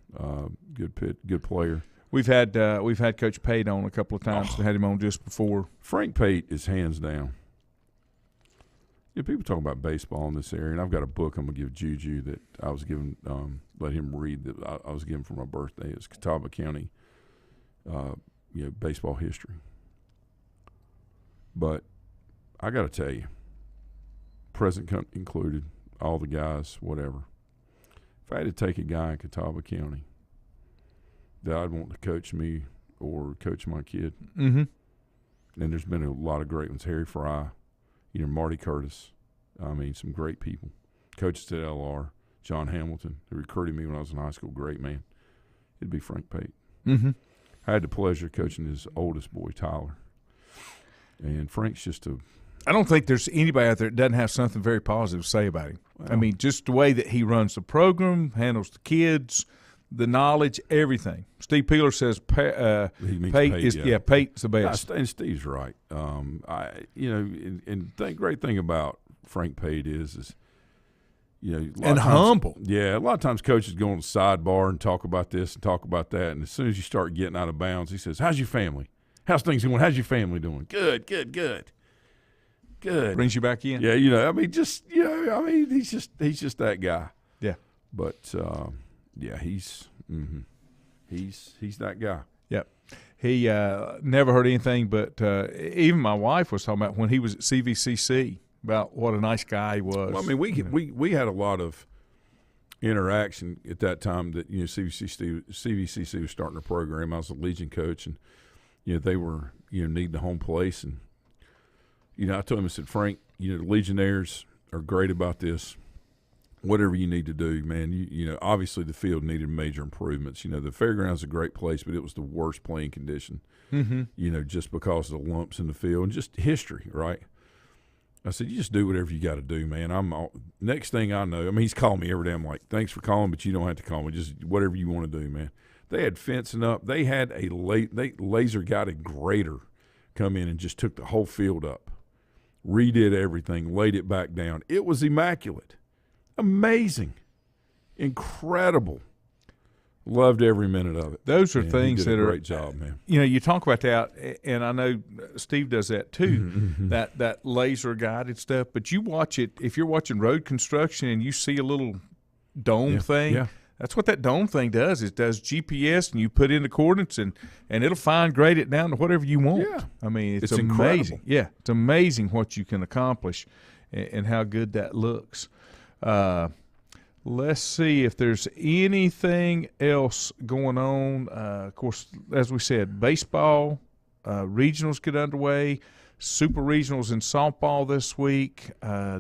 Good player. We've had Coach Pate on a couple of times. We had him on just before. Frank Pate is hands down. Yeah, people talk about baseball in this area, and I've got a book I'm gonna give Juju that I was given. Let him read that I was given for my birthday. It's Catawba County, baseball history. But I got to tell you, present included, all the guys, whatever. If I had to take a guy in Catawba County that I'd want to coach me or coach my kid, and there's been a lot of great ones. Harry Fry, Marty Curtis. I mean, some great people. Coaches at LR, John Hamilton, who recruited me when I was in high school. Great man. It'd be Frank Pate. Mm-hmm. I had the pleasure of coaching his oldest boy, Tyler. And Frank's just I don't think there's anybody out there that doesn't have something very positive to say about him. I mean, just the way that he runs the program, handles the kids, the knowledge, everything. Steve Peeler says Pate's the best. And Steve's right. Great thing about Frank Pate is and humble. Yeah, a lot of times coaches go on the sidebar and talk about this and talk about that, and as soon as you start getting out of bounds, he says, "How's your family? How's things going? How's your family doing? Good. Brings you back in. Yeah, he's just that guy. Yeah, but he's that guy. Yep. He never heard anything, but even my wife was talking about when he was at CVCC about what a nice guy he was. Well, I mean, we had a lot of interaction at that time that CVCC was starting a program. I was a Legion coach, and they were needing a home place, and I told him, I said, Frank, the Legionnaires are great about this. Whatever you need to do, man. Obviously the field needed major improvements. The fairground's a great place, but it was the worst playing condition. Mm-hmm. Just because of the lumps in the field and just history, right? I said, you just do whatever you got to do, man. Next thing I know, I mean, he's calling me every day. I'm like, thanks for calling, but you don't have to call me. Just whatever you want to do, man. They had fencing up. They had a laser-guided grader come in and just took the whole field up, redid everything, laid it back down. It was immaculate. Amazing. Incredible. Loved every minute of it. Those are things that are great job, man. You talk about that, and I know Steve does that too. Mm-hmm. That laser guided stuff. But you watch it if you're watching road construction and you see a little dome thing. Yeah. That's what that dome thing does. It does GPS, and you put in the coordinates, and it'll fine grade it down to whatever you want. Yeah. I mean, it's amazing. Incredible. Yeah, it's amazing what you can accomplish and how good that looks. Let's see if there's anything else going on. Of course, as we said, baseball regionals get underway. Super regionals in softball this week.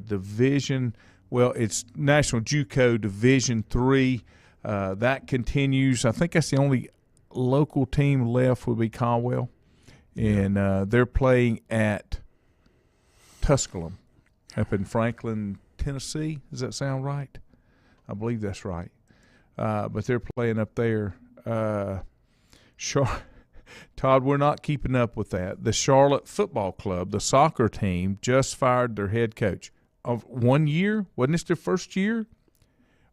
Division, it's National JUCO Division III. That continues. I think that's the only local team left would be Caldwell. And they're playing at Tusculum up in Franklin, Tennessee. Does that sound right? I believe that's right. But they're playing up there. Todd, we're not keeping up with that. The Charlotte Football Club, the soccer team, just fired their head coach. Of 1 year? Wasn't this their first year?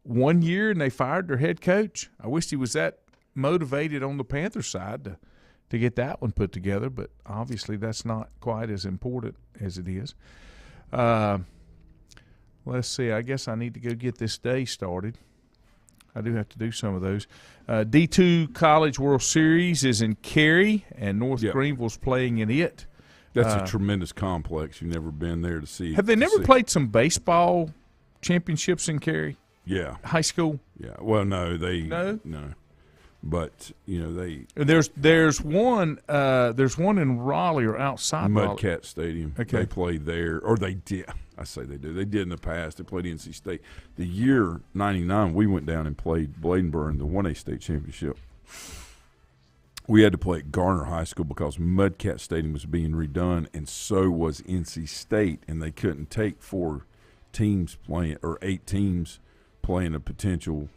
1 year and they fired their head coach? I wish he was that motivated on the Panthers side to get that one put together, but obviously that's not quite as important as it is. Let's see. I guess I need to go get this day started. I do have to do some of those. D2 College World Series is in Cary, and North Greenville's playing in it. That's a tremendous complex. You've never been there to see. Have they never played some baseball championships in Cary? Yeah. High school? Yeah. Well, no. No? No. But, they. There's one in Raleigh or outside Raleigh. Mudcat Stadium. Okay. They play there. Or they did. I say they do. They did in the past. They played NC State. The year 99, we went down and played Bladenboro in the 1A state championship. We had to play at Garner High School because Mudcat Stadium was being redone, and so was NC State, and they couldn't take 4 teams playing or 8 teams playing a potential,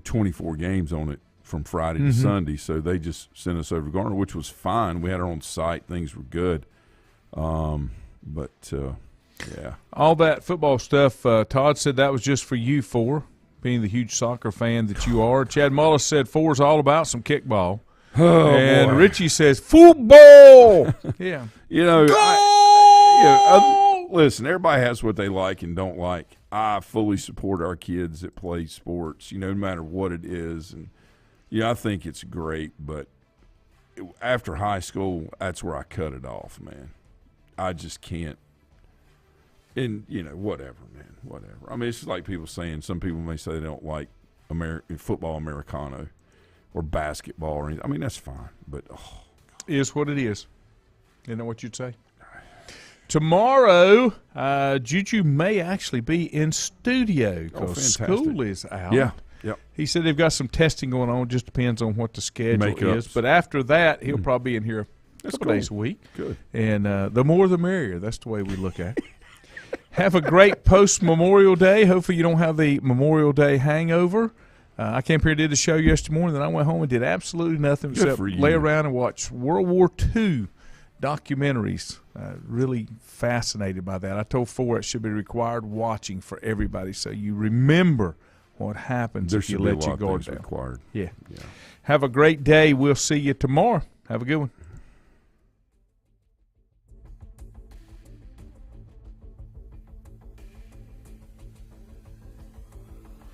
24 games on it from Friday to Sunday. So they just sent us over to Garner, which was fine. We had our own site. Things were good. Yeah. All that football stuff, Todd said that was just for you four, being the huge soccer fan that you are. Chad Mullis said four's all about some kickball. Oh, and boy. Richie says football. Yeah. Listen, everybody has what they like and don't like. I fully support our kids that play sports, no matter what it is. And, I think it's great. But after high school, that's where I cut it off, man. I just can't. And, whatever, man, whatever. I mean, it's just like people saying, some people may say they don't like football Americano or basketball or anything. I mean, that's fine, but is what it is. You know what you'd say? Tomorrow, Juju may actually be in studio because school is out. Yeah. Yep. He said they've got some testing going on. Just depends on what the schedule is. Makeups. But after that, he'll probably be in here That's couple cool. days a week. Good. And the more the merrier. That's the way we look at it. Have a great post-Memorial Day. Hopefully you don't have the Memorial Day hangover. I came here and did the show yesterday morning, then I went home and did absolutely nothing except lay around and watch World War II documentaries. Really fascinated by that. I told Ford it should be required watching for everybody so you remember what happens if you let your guard down. Required. Yeah. Have a great day. We'll see you tomorrow. Have a good one.